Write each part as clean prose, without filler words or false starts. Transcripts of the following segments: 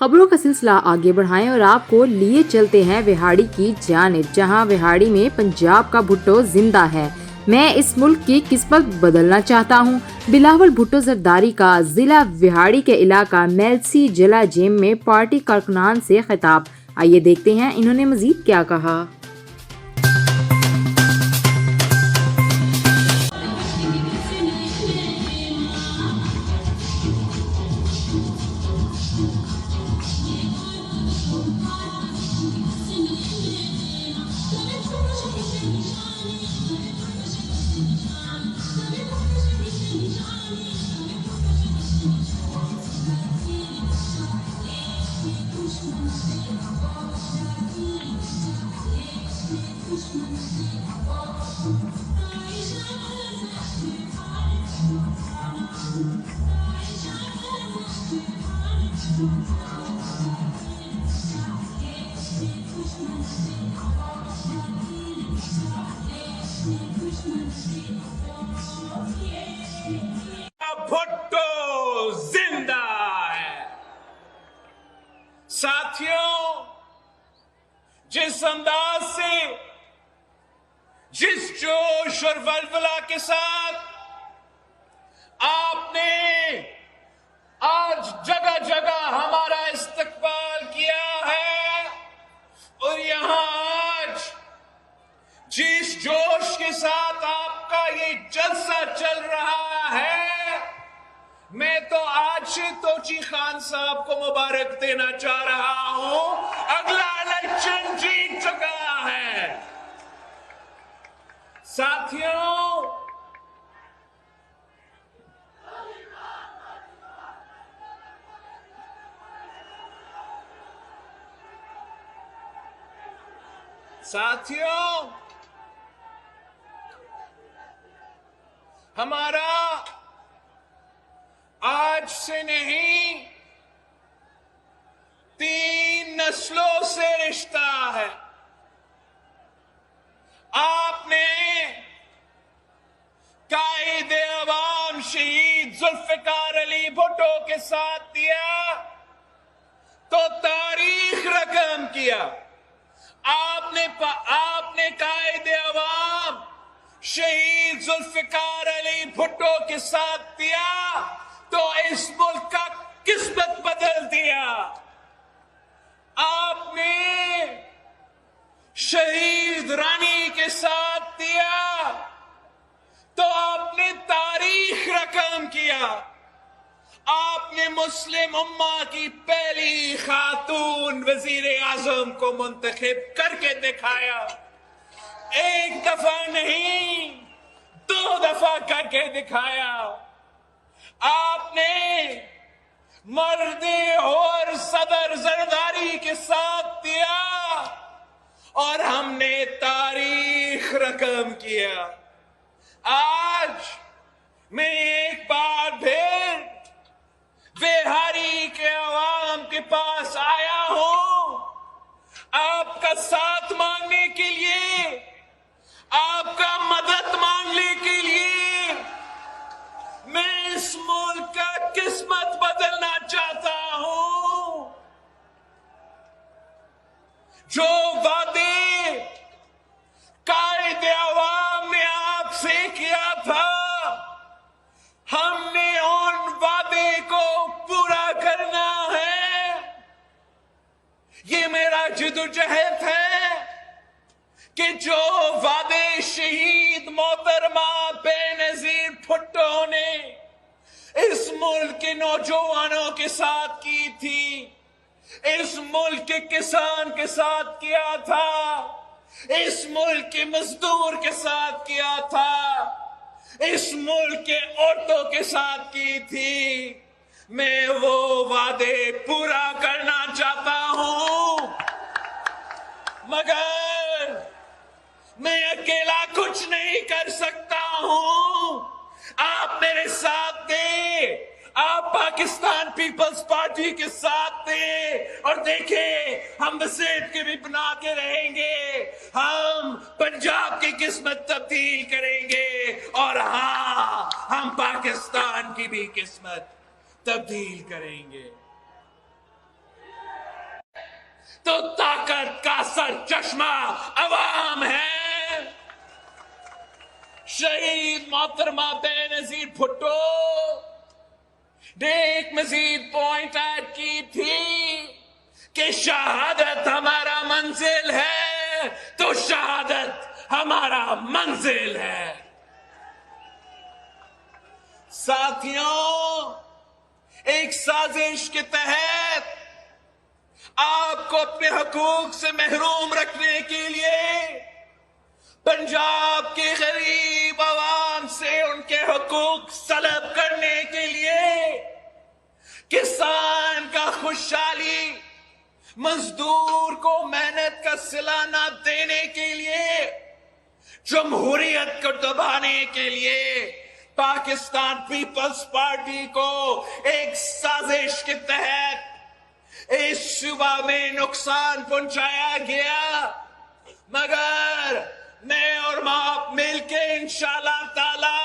خبروں کا سلسلہ آگے بڑھائیں اور آپ کو لیے چلتے ہیں وہاڑی کی جانب، جہاں وہاڑی میں پنجاب کا بھٹو زندہ ہے۔ میں اس ملک کی قسمت بدلنا چاہتا ہوں۔ بلاول بھٹو زرداری کا ضلع وہاڑی کے علاقہ میلسی جلا جیم میں پارٹی کارکنان سے خطاب۔ آئیے دیکھتے ہیں انہوں نے مزید کیا کہا۔ بھٹو زندہ ہے۔ ساتھیوں، جس انداز سے، جس جوش اور ولولہ کے ساتھ آپ نے آج جگہ جگہ ہمارا استقبال کیا ہے، اور یہاں آج جس جوش کے ساتھ آپ کا یہ جلسہ چل رہا ہے، میں تو آج سے توچی خان صاحب کو مبارک دینا چاہ رہا ہوں۔ اگلا الیکشن جیت چکا ہے۔ ساتھیوں، ہمارا آج سے نہیں 3 نسلوں سے رشتہ ہے۔ آپ نے قائد عوام شہید ذوالفقار علی بھٹو کے ساتھ دیا تو تاریخ رقم کیا۔ آپ نے قائد عوام شہید ذوالفقار علی بھٹو کے ساتھ دیا تو اس ملک کا قسمت بدل دیا۔ آپ نے شہید رانی کے ساتھ دیا تو آپ نے تاریخ رقم کیا۔ آپ نے مسلم امہ کی پہلی خاتون وزیر اعظم کو منتخب کر کے دکھایا۔ 1 دفعہ نہیں، 2 دفعہ کر کے دکھایا۔ آپ نے مرد اور صدر زرداری کے ساتھ دیا اور ہم نے تاریخ رقم کیا۔ آج میں ایک بار پھر وہاڑی کے عوام کے پاس آیا ہوں، آپ کا ساتھ مانگنے کے لیے، آپ کا مدد مانگنے کے لیے۔ میں اس ملک کا قسمت بدلنا چاہتا ہوں۔ جو وعدے قائد عوام نے آپ سے کیا تھا، ہم نے ان وعدے کو پورا کرنا ہے۔ یہ میرا جدوجہد ہے کہ جو وعدے شہید محترمہ بے نظیر بھٹو نے اس ملک کے نوجوانوں کے ساتھ کی تھی، اس ملک کے کسان کے ساتھ کیا تھا، اس ملک کے مزدور کے ساتھ کیا تھا، اس ملک کے عورتوں کے ساتھ کی تھی، میں وہ وعدے پورا کرنا چاہتا ہوں۔ مگر میں اکیلا کچھ نہیں کر سکتا ہوں۔ آپ میرے ساتھ دیں، آپ پاکستان پیپلز پارٹی کے ساتھ دیں، اور دیکھیں ہم وسیٹ کے بھی بنا کے رہیں گے، ہم پنجاب کی قسمت تبدیل کریں گے، اور ہاں ہم پاکستان کی بھی قسمت تبدیل کریں گے۔ تو طاقت کا سر چشمہ عوام ہے. شہید محترمہ بے نظیر بھٹو نے ایک مزید پوائنٹ ایڈ کی تھی کہ شہادت ہمارا منزل ہے تو شہادت ہمارا منزل ہے. ساتھیوں، ایک سازش کے تحت آپ کو اپنے حقوق سے محروم رکھنے کے لیے پنجاب کے غریب عوام سے ان کے حقوق سلب کرنے کے لیے، کسان کا خوشحالی، مزدور کو محنت کا صلہ نہ دینے کے لیے، جمہوریت کو دبانے کے لیے پاکستان پیپلز پارٹی کو ایک سازش کے تحت اس صوبہ میں نقصان پہنچایا گیا. مگر میں اور آپ مل کے انشاءاللہ تعالی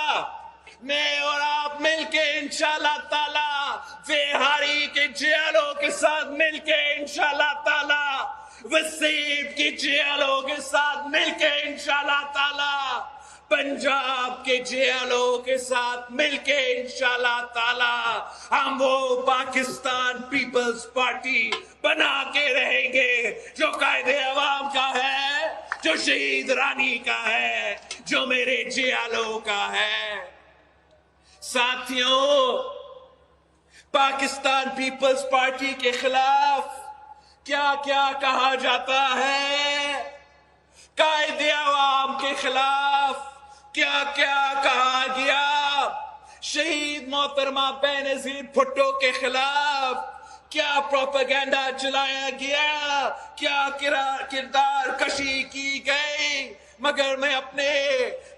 بہاری کے جیلوں کے ساتھ مل کے انشاءاللہ تعالی، وسیب کی جیلوں کے ساتھ مل کے انشاءاللہ تعالی، پنجاب کے جیلوں کے ساتھ مل کے انشاءاللہ تعالی ہم وہ پاکستان پیپلز پارٹی بنا کے رہیں گے جو قائد عوام کا ہے، جو شہید رانی کا ہے، جو میرے جیلوں کا ہے. ساتھیوں، پاکستان پیپلز پارٹی کے خلاف کیا کیا کہا جاتا ہے، قائد عوام کے خلاف کیا کیا کہا گیا، شہید محترمہ بے نظیر بھٹو کے خلاف کیا پروپیگنڈا چلایا گیا، کیا کردار کشی کی گئی. مگر میں اپنے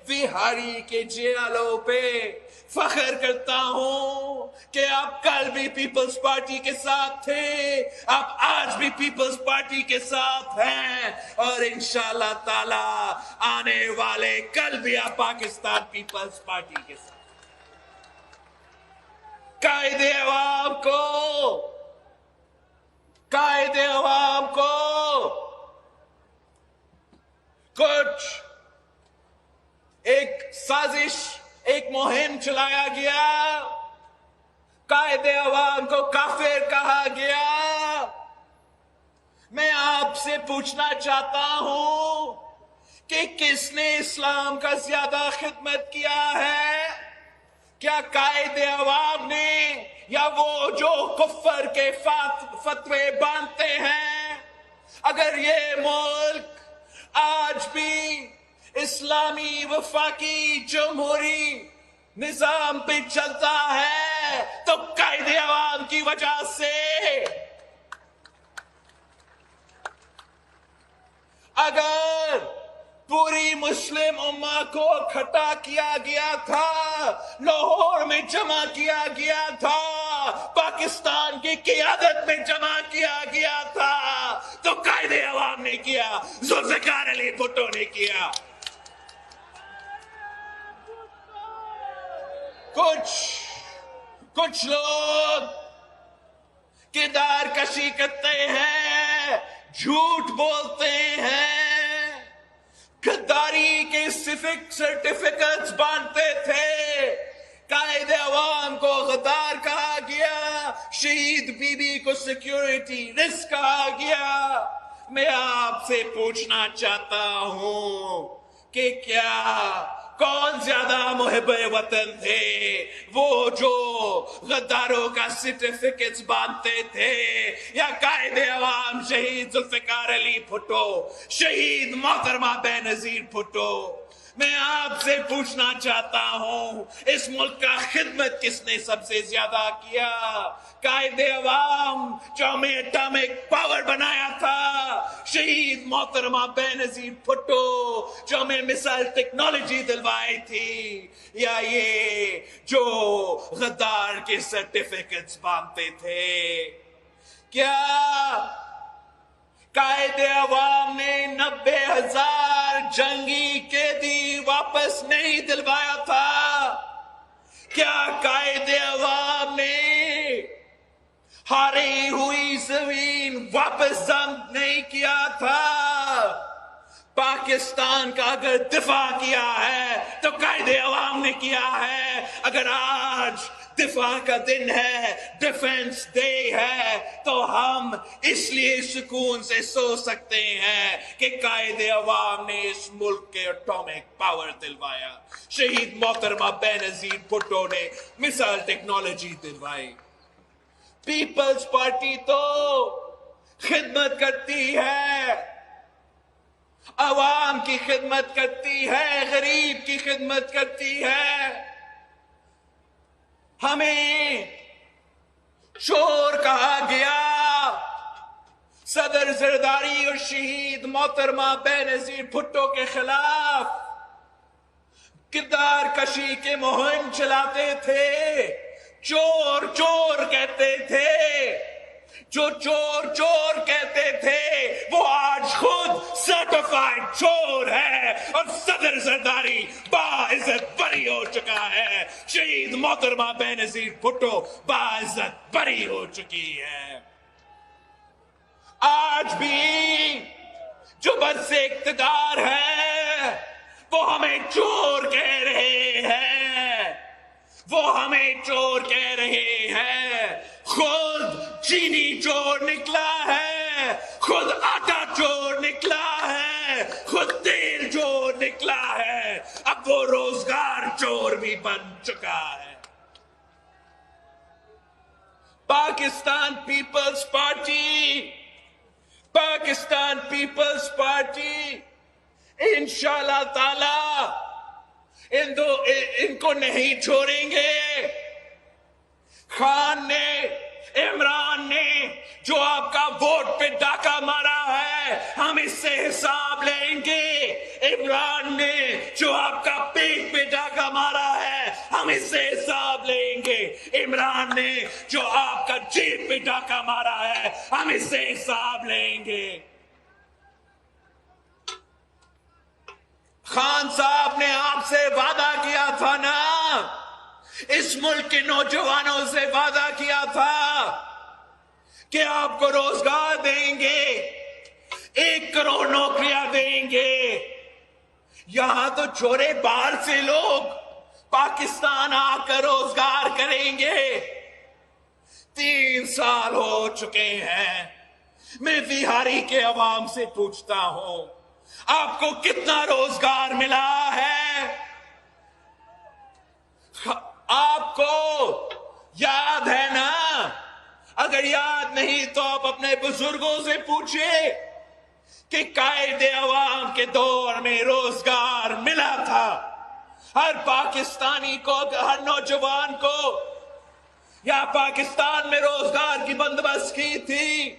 بہاری کے جیلوں پہ فخر کرتا ہوں کہ آپ کل بھی پیپلز پارٹی کے ساتھ تھے، آپ آج بھی پیپلز پارٹی کے ساتھ ہیں، اور انشاءاللہ تعالی آنے والے کل بھی آپ پاکستان پیپلز پارٹی کے ساتھ. قائد عوام کو کچھ ایک سازش، ایک مہم چلایا گیا، قائد عوام کو کافر کہا گیا. میں آپ سے پوچھنا چاہتا ہوں کہ کس نے اسلام کا زیادہ خدمت کیا ہے؟ کیا قائد عوام نے یا وہ جو کفر کے فتوے باندھتے ہیں؟ اگر یہ ملک آج بھی اسلامی وفاقی جمہوری نظام پہ چلتا ہے تو قائد عوام کی وجہ سے. اگر پوری مسلم امہ کو اکٹھا کیا گیا تھا، لاہور میں جمع کیا گیا تھا، پاکستان کی قیادت میں جمع کیا گیا تھا، تو قائد عوام نے کیا، ذوالفقار علی بھٹو نے کیا. کچھ لوگ کردار کشی کرتے ہیں، جھوٹ بولتے ہیں، غداری کے سرٹیفکیٹس باندھتے تھے. قائد عوام کو غدار کہا گیا، شہید بی بی کو سیکیورٹی رسک کہا گیا. میں آپ سے پوچھنا چاہتا ہوں کہ کون زیادہ محب وطن تھے، وہ جو غداروں کا سرٹیفکیٹس باندھتے تھے، یا قائد عوام شہید ذوالفقار علی بھٹو، شہید محترمہ بے نظیر بھٹو؟ میں آپ سے پوچھنا چاہتا ہوں، اس ملک کا خدمت کس نے سب سے زیادہ کیا؟ قائد عوام جو ہمیں اٹامک پاور بنایا تھا، شہید محترمہ بے نظیر بھٹو جو ہمیں مثال ٹیکنالوجی دلوائی تھی، یا یہ جو غدار کے سرٹیفکیٹس باندھتے تھے؟ کیا قائد عوام نے 90,000 جنگی قیدی واپس نہیں دلوایا تھا؟ کیا قائد عوام نے ہاری ہوئی زمین واپس ضبط نہیں کیا تھا. پاکستان کا اگر دفاع کیا ہے تو قائد عوام نے کیا ہے. اگر آج دفاع کا دن ہے, ڈیفنس ڈے ہے, تو ہم اس لیے سکون سے سو سکتے ہیں کہ قائد عوام نے اس ملک کے اٹامک پاور دلوایا. شہید محترمہ بے نظیر بھٹو نے مثال ٹیکنالوجی دلوائی. پیپلز پارٹی تو خدمت کرتی ہے, عوام کی خدمت کرتی ہے, غریب کی خدمت کرتی ہے. ہمیں چور کہا گیا. صدر زرداری اور شہید محترمہ بے نظیر بھٹو کے خلاف کردار کشی کے مہم چلاتے تھے. چور چور کہتے تھے. جو چور چور کہتے تھے وہ آج خود سرٹیفائیڈ چور ہے, اور صدر زرداری باعزت بری ہو چکا ہے. شہید محترمہ بے نظیر بھٹو باعزت بری ہو چکی ہے. آج بھی جو بس اقتدار ہے وہ ہمیں چور کہہ رہے ہیں, وہ ہمیں چور کہہ رہے ہیں. خود چینی چور نکلا ہے, خود آٹا چور نکلا ہے, خود تیل چور نکلا ہے, اب وہ روزگار چور بھی بن چکا ہے. پاکستان پیپلز پارٹی, پاکستان پیپلز پارٹی انشاءاللہ تعالی ان کو نہیں چھوڑیں گے. خان نے, عمران نے جو آپ کا ووٹ پہ ڈاکہ مارا ہے ہم اس سے حساب لیں گے. عمران نے جو آپ کا پیٹ پہ ڈاکہ مارا ہے ہم اس سے حساب لیں گے. عمران نے جو آپ کا جیب پہ ڈاکہ مارا ہے ہم اس سے حساب لیں گے. خان صاحب نے آپ سے وعدہ کیا تھا نا, اس ملک کے نوجوانوں سے وعدہ کیا تھا کہ آپ کو روزگار دیں گے, 1 کروڑ نوکریاں دیں گے. یہاں تو چھوڑے باہر سے لوگ پاکستان آ کر روزگار کریں گے. 3 سال ہو چکے ہیں. میں بہاری کے عوام سے پوچھتا ہوں, آپ کو کتنا روزگار ملا ہے؟ آپ کو یاد ہے نا؟ اگر یاد نہیں تو آپ اپنے بزرگوں سے پوچھیں کہ قائد عوام کے دور میں روزگار ملا تھا ہر پاکستانی کو, ہر نوجوان کو. یا پاکستان میں روزگار کی بندوبست کی تھی,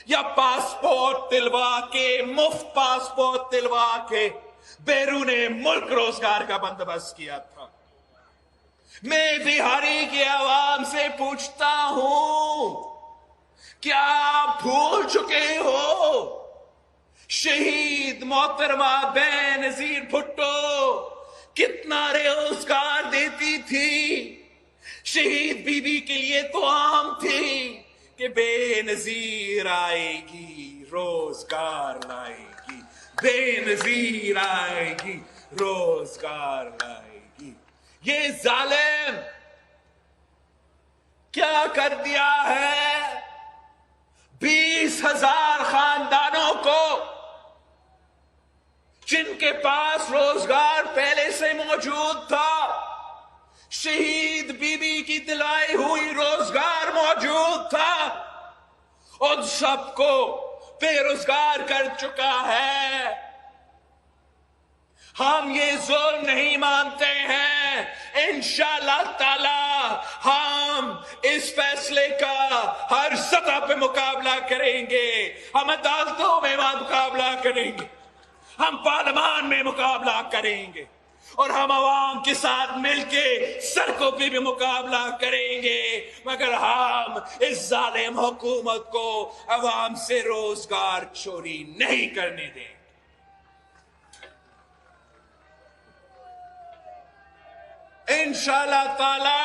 یا پاسپورٹ دلوا کے, مفت پاسپورٹ دلوا کے بیرون ملک روزگار کا بندوبست کیا تھا. میں بہاری کے عوام سے پوچھتا ہوں, کیا آپ بھول چکے ہو شہید محترمہ بے نظیر بھٹو کتنا روزگار دیتی تھی؟ شہید بی بی کے لیے تو عام تھی کہ بے نظیر آئے گی روزگار لائے گی, بے نظیر آئے گی روزگار لائے گی. یہ ظالم کیا کر دیا ہے؟ 20,000 خاندانوں کو جن کے پاس روزگار پہلے سے موجود تھا, شہید بی بی کی دلائی ہوئی روزگار موجود تھا, ان سب کو بے روزگار کر چکا ہے. ہم یہ ظلم نہیں مانتے ہیں. انشاءاللہ تعالی ہم اس فیصلے کا ہر سطح پہ مقابلہ کریں گے. ہم عدالتوں میں مقابلہ کریں گے, ہم پارلیمان میں مقابلہ کریں گے, اور ہم عوام کے ساتھ مل کے سڑکوں پہ بھی مقابلہ کریں گے, مگر ہم اس ظالم حکومت کو عوام سے روزگار چوری نہیں کرنے دیں. انشاءاللہ تعالی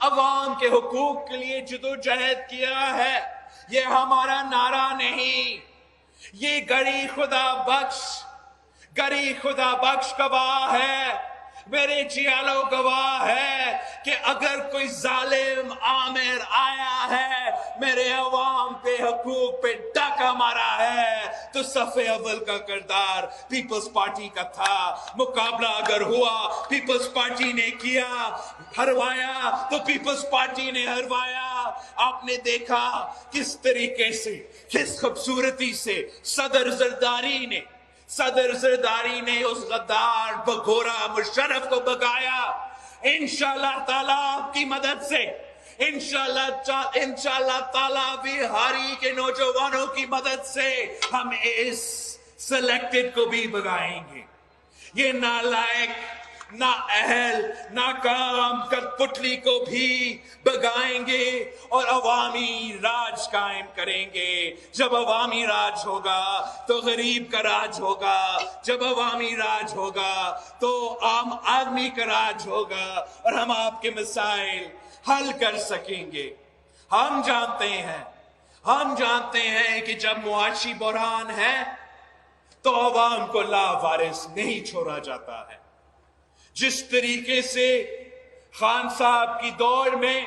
عوام کے حقوق کے لیے جدوجہد کیا ہے. یہ ہمارا نعرہ نہیں, یہ گری خدا بخش گواہ ہے, میرے جیالو گواہ ہے کہ اگر کوئی ظالم آمر آیا ہے, میرے عوام پہ حقوق پہ ڈاکہ مارا ہے, تو صف اول کا کردار پیپلز پارٹی کا تھا. مقابلہ اگر ہوا پیپلز پارٹی نے کیا, ہروایا تو پیپلز پارٹی نے ہروایا. آپ نے دیکھا کس طریقے سے, کس خوبصورتی سے صدر زرداری نے اس غدار بگورا مشرف کو بگایا. انشاءاللہ تعالیٰ آپ کی مدد سے, انشاءاللہ تعالیٰ بہاری کے نوجوانوں کی مدد سے ہم اس سلیکٹڈ کو بھی بگائیں گے. یہ نالائق, نا اہل, ناکام کٹپٹلی کو بھی بگائیں گے اور عوامی راج قائم کریں گے. جب عوامی راج ہوگا تو غریب کا راج ہوگا, جب عوامی راج ہوگا تو عام آدمی کا راج ہوگا, اور ہم آپ کے مسائل حل کر سکیں گے. ہم جانتے ہیں کہ جب معاشی بحران ہے تو عوام کو لاوارث نہیں چھوڑا جاتا ہے. جس طریقے سے خان صاحب کی دور میں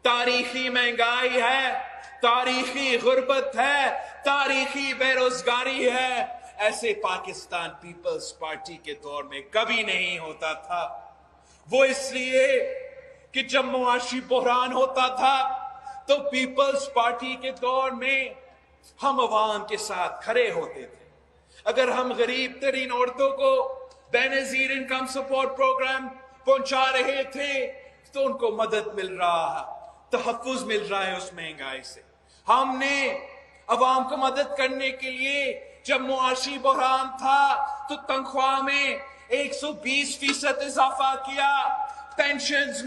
تاریخی مہنگائی ہے, تاریخی غربت ہے, تاریخی بے روزگاری ہے, ایسے پاکستان پیپلز پارٹی کے دور میں کبھی نہیں ہوتا تھا. وہ اس لیے کہ جب معاشی بحران ہوتا تھا تو پیپلز پارٹی کے دور میں ہم عوام کے ساتھ کھڑے ہوتے تھے. اگر ہم غریب ترین عورتوں کو بے نظیر انکم سپورٹ پروگرام پہنچا رہے تھے تو ان کو مدد مل رہا, تحفظ مل رہا ہے اس مہنگائی سے. ہم نے عوام کو مدد کرنے کے لیے جب معاشی بحران تھا تو تنخواہ میں 120% اضافہ کیا, پینشنز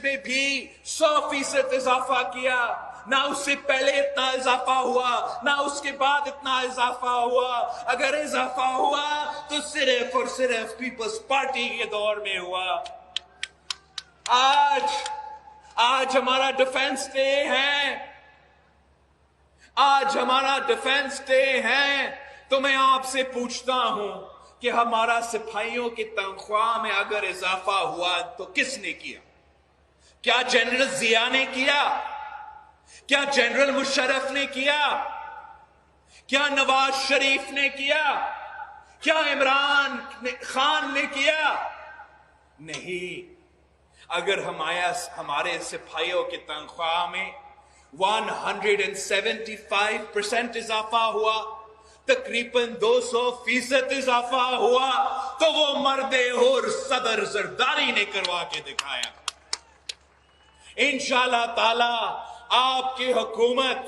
میں بھی 100% اضافہ کیا. نہ اس سے پہلے اتنا اضافہ ہوا, نہ اس کے بعد اتنا اضافہ ہوا. اگر اضافہ ہوا تو صرف اور صرف پیپلز پارٹی کے دور میں ہوا. آج ہمارا ڈیفنس ڈے ہے, تو میں آپ سے پوچھتا ہوں کہ ہمارا سپاہیوں کی تنخواہ میں اگر اضافہ ہوا تو کس نے کیا؟ کیا جنرل ضیاء نے کیا؟ کیا جنرل مشرف نے کیا؟ کیا نواز شریف نے کیا؟ کیا عمران خان نے کیا؟ نہیں. اگر ہمارے سپاہیوں کی تنخواہ میں 175% اضافہ ہوا, تقریباً 200% اضافہ ہوا, تو وہ مرد اور صدر زرداری نے کروا کے دکھایا. انشاءاللہ تعالی آپ کی حکومت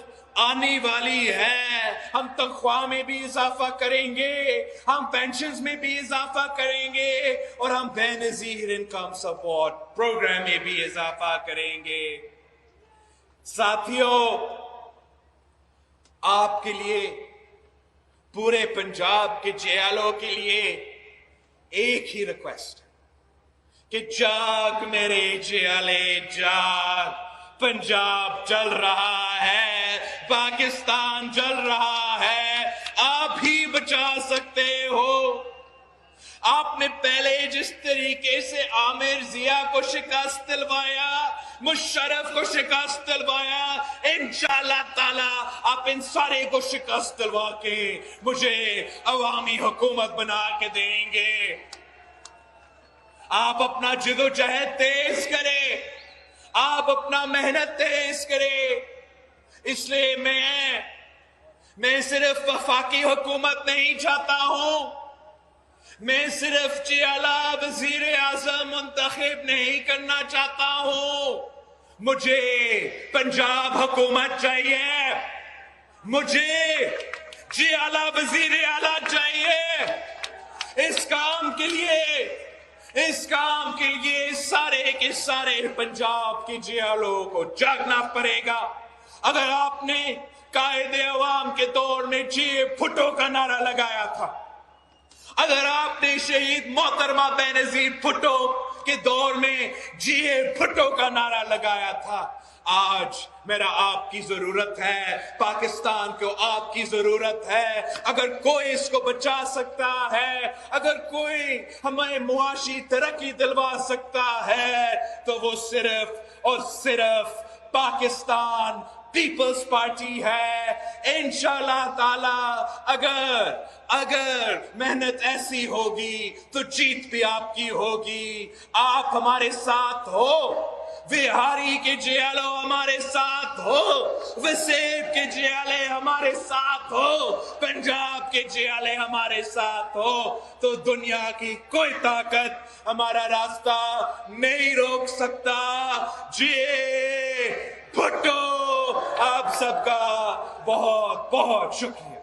آنے والی ہے. ہم تنخواہ میں بھی اضافہ کریں گے, ہم پینشنز میں بھی اضافہ کریں گے, اور ہم بے نظیر انکم سپورٹ پروگرام میں بھی اضافہ کریں گے. ساتھیوں, آپ کے لیے, پورے پنجاب کے جیالوں کے لیے ایک ہی ریکویسٹ کہ جاگ میرے جیالے جاگ. پنجاب جل رہا ہے, پاکستان جل رہا ہے, آپ ہی بچا سکتے ہو. آپ نے پہلے جس طریقے سے عامر ضیاء کو شکست دلوایا, مشرف کو شکست دلوایا, انشاءاللہ تعالی آپ ان سارے کو شکست دلوا کے مجھے عوامی حکومت بنا کے دیں گے. آپ اپنا جدوجہد تیز کریں, آپ اپنا محنت تیز کریں. اس لیے میں صرف وفاقی حکومت نہیں چاہتا ہوں, میں صرف جیالہ وزیر اعظم منتخب نہیں کرنا چاہتا ہوں. مجھے پنجاب حکومت چاہیے, مجھے جیالہ وزیر اعلیٰ چاہیے. اس کام کے لیے سارے کے سارے پنجاب کے جیالوں کو جاگنا پڑے گا. اگر آپ نے قائد عوام کے دور میں جی بھٹو کا نعرہ لگایا تھا, اگر آپ نے شہید محترمہ بے نظیر بھٹو کے دور میں جیے بھٹو کا نعرہ لگایا تھا. آج میرا آپ کی ضرورت ہے, پاکستان کو آپ کی ضرورت ہے. اگر کوئی اس کو بچا سکتا ہے, اگر کوئی ہمیں معاشی ترقی دلوا سکتا ہے, تو وہ صرف اور صرف پاکستان پیپلز پارٹی ہے. انشاءاللہ تعالی اگر محنت ایسی ہوگی تو جیت بھی آپ کی ہوگی. آپ ہمارے ساتھ ہو, بہاری کے جیالو ہمارے ساتھ ہو, وسیب کے جیالے ہمارے ساتھ ہو, پنجاب کے جیالے ہمارے ساتھ ہو, تو دنیا کی کوئی طاقت ہمارا راستہ نہیں روک سکتا. جیے بھٹو, آپ سب کا بہت بہت شکریہ.